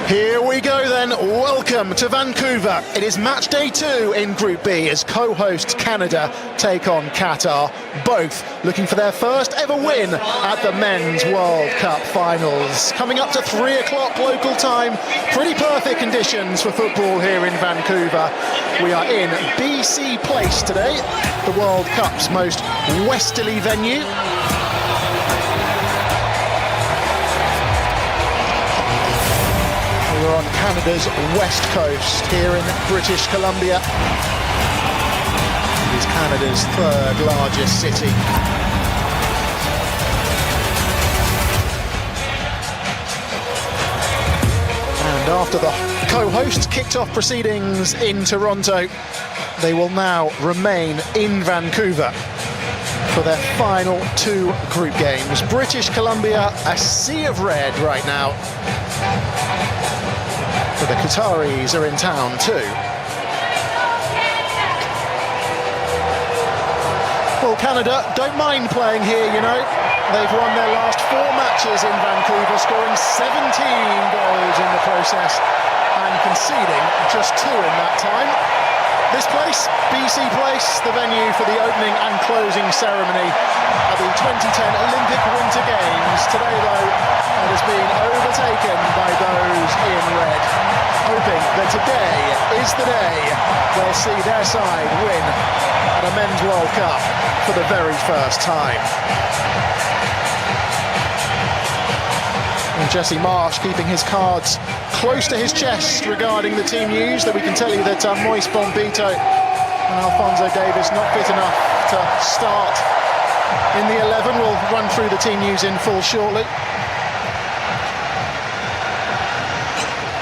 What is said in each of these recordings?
Here we go then, welcome to Vancouver. It is match day 2 in Group B as co-hosts Canada take on Qatar, both looking for their first ever win at the Men's World Cup finals. Coming up to 3 o'clock local time, pretty perfect conditions for football here in Vancouver. We are in BC Place today, the World Cup's most westerly venue. We're on Canada's west coast here in British Columbia. It is Canada's third largest city. And after the co-hosts kicked off proceedings in Toronto, they will now remain in Vancouver for their final 2 group games. British Columbia, a sea of red right now. But the Qataris are in town too. Well, Canada don't mind playing here, you know. They've won their last 4 matches in Vancouver, scoring 17 goals in the process and conceding just 2 in that time. This place, BC Place, the venue for the opening and closing ceremony at the 2010 Olympic Winter Games. Today, though, it has been overtaken by those in red, hoping that today is the day they'll see their side win at a Men's World Cup for the very first time. And Jesse Marsh keeping his cards close to his chest regarding the team news, that we can tell you that Moise Bombito and Alphonso Davies not fit enough to start in the 11. We'll run through the team news in full shortly.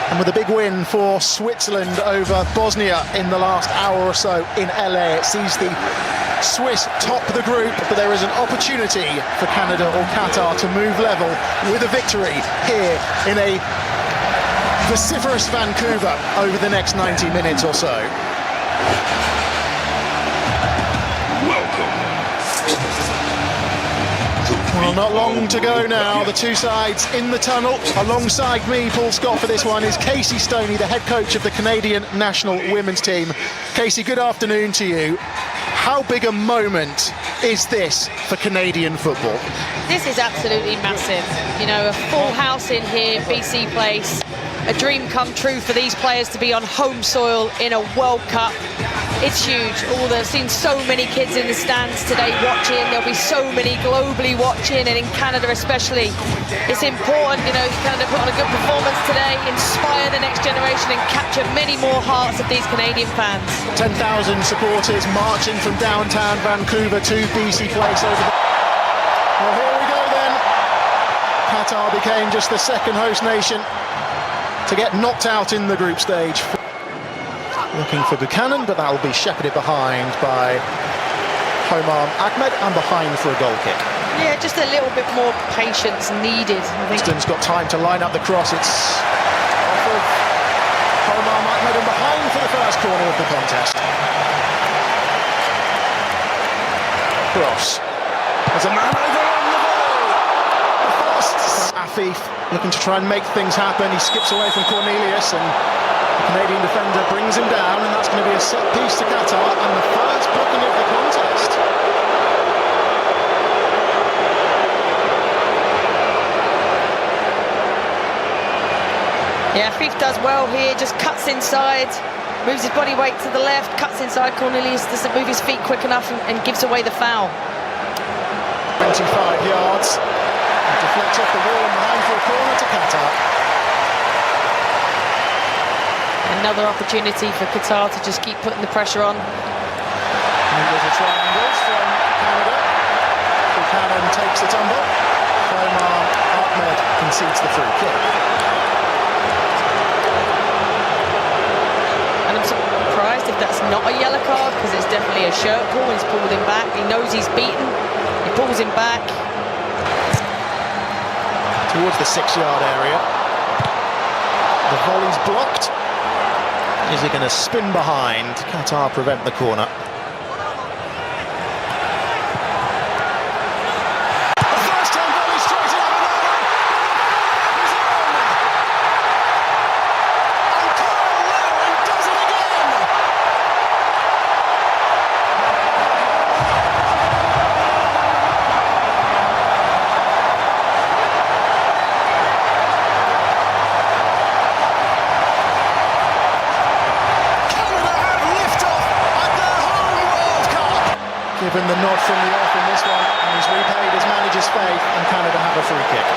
And with a big win for Switzerland over Bosnia in the last hour or so in LA, it sees the Swiss top the group, but there is an opportunity for Canada or Qatar to move level with a victory here in a vociferous Vancouver over the next 90 minutes or so. Well, not long to go now. The 2 sides in the tunnel. Alongside me, Paul Scott, for this one is Casey Stoney, the head coach of the Canadian national women's team. Casey, good afternoon to you. How big a moment is this for Canadian football? This is absolutely massive. You know, a full house in here, BC Place. A dream come true for these players to be on home soil in a World Cup. It's huge. I've seen so many kids in the stands today watching. There'll be so many globally watching, and in Canada especially. It's important, you know, Canada put on a good performance today, inspire the next generation and capture many more hearts of these Canadian fans. 10,000 supporters marching from downtown Vancouver to BC Place over the... Well, here we go then. Qatar became just the second host nation to get knocked out in the group stage. Looking for Buchanan, but that will be shepherded behind by Homam Ahmed and behind for a goal kick. Yeah, just a little bit more patience needed, I think. Houston's got time to line up the cross. It's off of Homam Ahmed and behind for the first corner of the contest. Cross. There's a man over on the ball. The first. Afif looking to try and make things happen. He skips away from Cornelius and the Canadian defender brings him down, and that's going to be a set piece to Qatar and the first booking of the contest. Yeah, Afif does well here, just cuts inside, moves his body weight to the left, cuts inside. Cornelius doesn't move his feet quick enough and gives away the foul. 25 yards, and deflects off the wall and behind for a corner to Qatar. Another opportunity for Qatar to just keep putting the pressure on. And there's a triangle from Canada. Buchanan takes the tumble. Homam Ahmed concedes the free kick. And I'm surprised if that's not a yellow card, because it's definitely a shirt pull. He's pulled him back. He knows he's beaten. He pulls him back. Towards the 6-yard area. The volley's blocked. Is he going to spin behind? Qatar prevent the corner. given the nod from the off in this one, and he's repaid his manager's faith, and Canada have a free kick.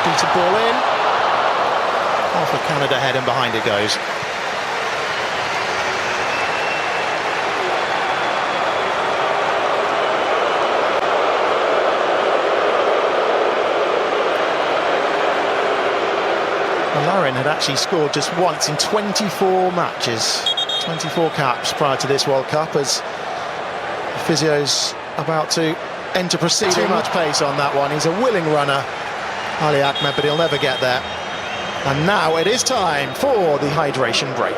Beat a ball in. Off of Canada head and behind it goes. Larin had actually scored just once in 24 matches, 24 caps prior to this World Cup, as the physio's about to enter proceedings. Too much pace on that one. He's a willing runner, Ali Ahmed, but he'll never get there. And now it is time for the hydration break.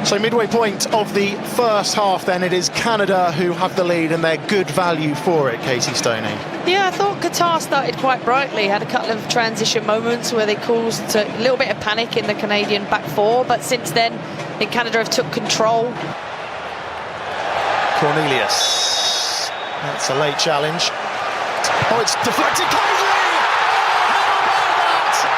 So midway point of the first half then, it is Canada who have the lead and they're good value for it, Casey Stoney. Yeah, I thought Qatar started quite brightly, had a couple of transition moments where they caused a little bit of panic in the Canadian back four, but since then I think Canada have took control. Cornelius, that's a late challenge. Oh, it's deflected closely! How about that?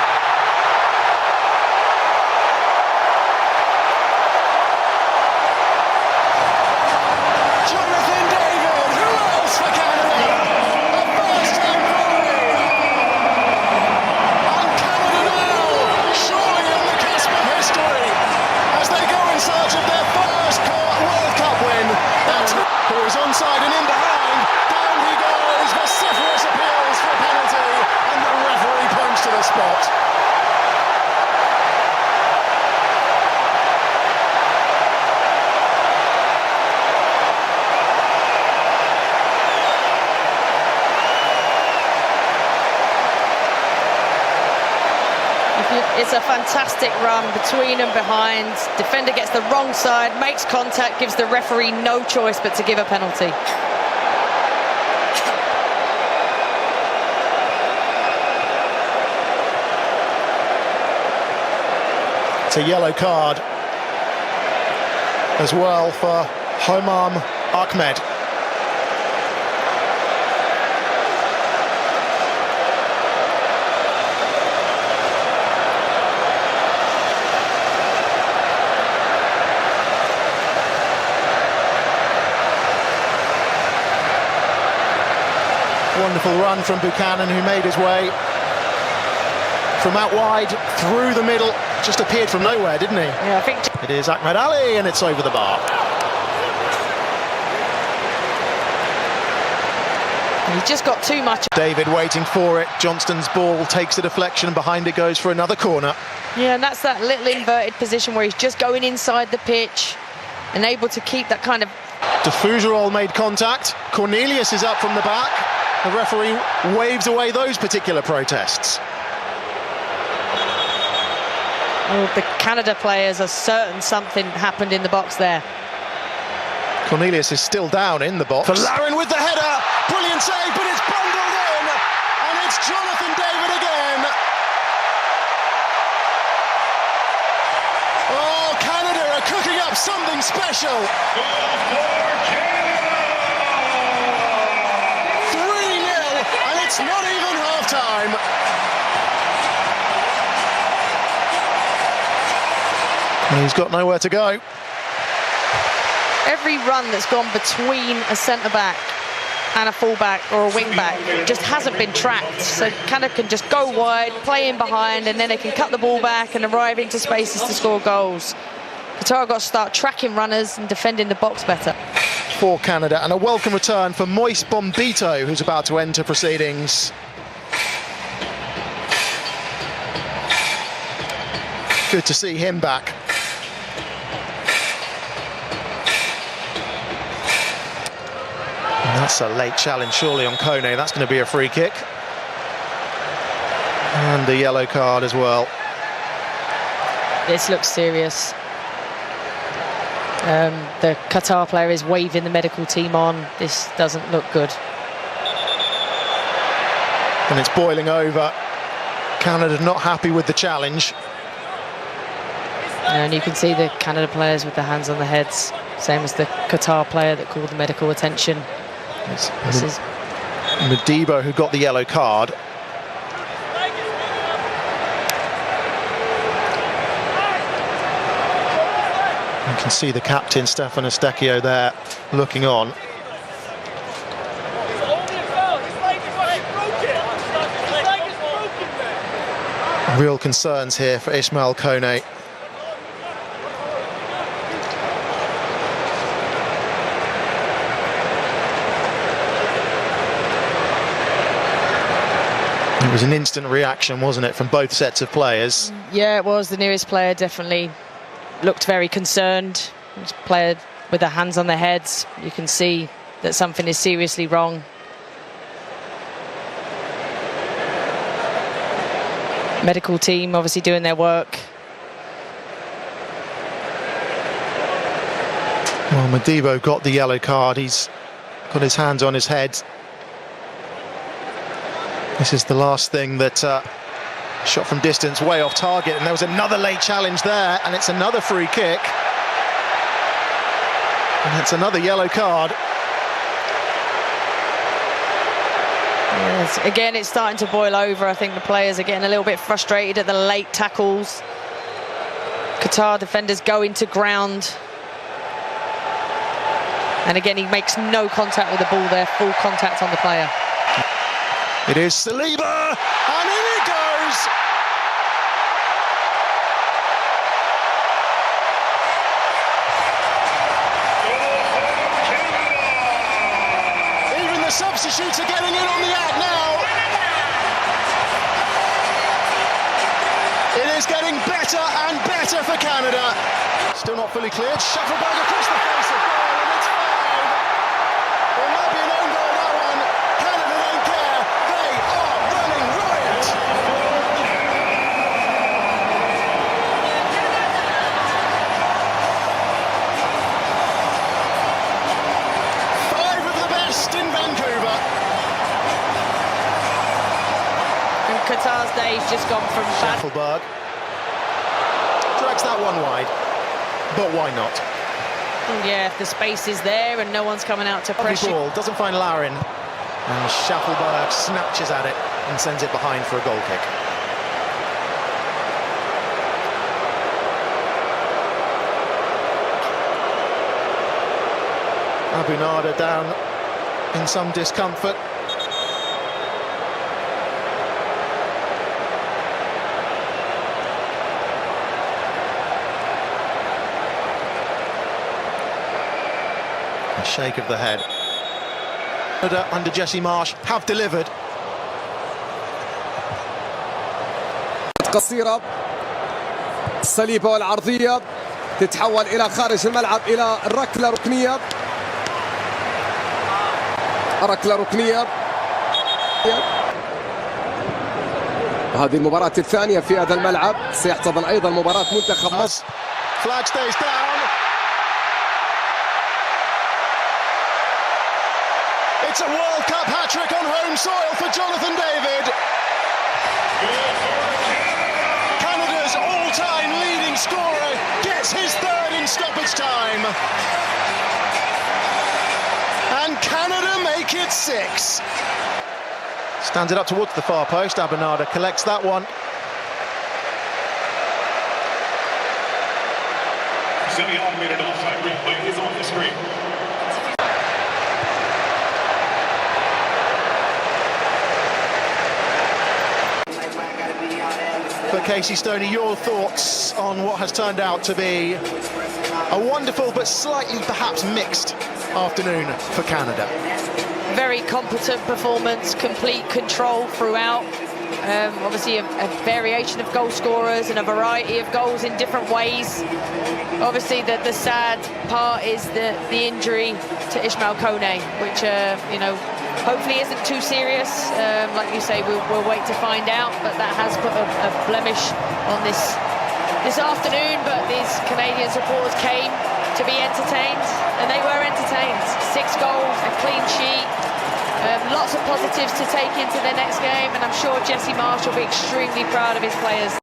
Jonathan David, who else for Canada? A first-time goal! And Canada now, surely on the cusp of history, as they go in search of their first World Cup win. Who is onside and in behind, down he goes, vociferous appeals for a penalty, and the referee points to the spot. It's a fantastic run between and behind. Defender gets the wrong side, makes contact, gives the referee no choice but to give a penalty. It's a yellow card as well for Homam Ahmed. Wonderful run from Buchanan, who made his way from out wide through the middle. Just appeared from nowhere, didn't he? Yeah, I think it is Ahmed Ali, and it's over the bar. He's just got too much. David waiting for it. Johnston's ball takes the deflection, and behind it goes for another corner. Yeah, and that's that little inverted position where he's just going inside the pitch and able to keep that kind of... Defugerol made contact. Cornelius is up from the back. The referee waves away those particular protests. Oh, the Canada players are certain something happened in the box there. Cornelius is still down in the box. For Larin with the header. Brilliant save, but it's bundled in. And it's Jonathan David again. Oh, Canada are cooking up something special. 3-0, and it's not even half-time. And he's got nowhere to go. Every run that's gone between a centre-back and a full-back or a wing-back just hasn't been tracked. So Canada can just go wide, play in behind, and then they can cut the ball back and arrive into spaces to score goals. Qatar got to start tracking runners and defending the box better. For Canada, and a welcome return for Moise Bombito, who's about to enter proceedings. Good to see him back. That's a late challenge, surely, on Koné. That's going to be a free kick. And a yellow card as well. This looks serious. The Qatar player is waving the medical team on. This doesn't look good. And it's boiling over. Canada not happy with the challenge. And you can see the Canada players with their hands on their heads, same as the Qatar player that called the medical attention. This is Modibo who got the yellow card. You can see the captain, Stefan Estecchio, there looking on. Real concerns here for Ismaël Koné. It was an instant reaction, wasn't it, from both sets of players? Yeah, it was. The nearest player definitely looked very concerned. This player with their hands on their heads. You can see that something is seriously wrong. Medical team obviously doing their work. Well, Modibo got the yellow card. He's got his hands on his head. This is the last thing that shot from distance, way off target, and there was another late challenge there, and it's another free kick. And it's another yellow card. Yes, again, it's starting to boil over. I think the players are getting a little bit frustrated at the late tackles. Qatar defenders go into ground. And again, he makes no contact with the ball there, full contact on the player. It is Saliba, and in it goes! Even the substitutes are getting in on the act now. It is getting better and better for Canada. Still not fully cleared. Shufflebug across the face of goal, and it's 5. It might be an own goal, that one. Canada don't care. They are running riot. Five of the best in Vancouver. And Qatar's day's just gone from bad. Shufflebug drags that one wide, but why not? Yeah, if the space is there and no one's coming out to pressure. Ball doesn't find Larin, and Shufflebug snatches at it and sends it behind for a goal kick. Abu Nada down in some discomfort. A shake of the head. Under Jesse Marsh have delivered. قصيرة الصليبة والعرضية تتحول إلى خارج الملعب إلى الركلة ركنية. ركلة ركنية. هذه المباراة الثانية في هذا الملعب، سيحتضن أيضا مباراة منتخب مصر. Flag stays down. It's a World Cup hat-trick on home soil for Jonathan David. Canada's all-time leading scorer gets his third in stoppage time. And Canada make it 6. Stands it up towards the far post. Abu Nada collects that one. Semi-automated offside replay is on the screen. But Casey Stoney, your thoughts on what has turned out to be a wonderful but slightly perhaps mixed afternoon for Canada. Very competent performance, complete control throughout. Obviously a variation of goal scorers and a variety of goals in different ways. Obviously the sad part is the injury to Ismaël Koné, which you know, hopefully isn't too serious. Like you say, we'll wait to find out, but that has put a blemish on this afternoon. But these Canadian supporters came to be entertained, and they were entertained. 6 goals, a clean sheet. Lots of positives to take into the next game, and I'm sure Jesse Marsh will be extremely proud of his players.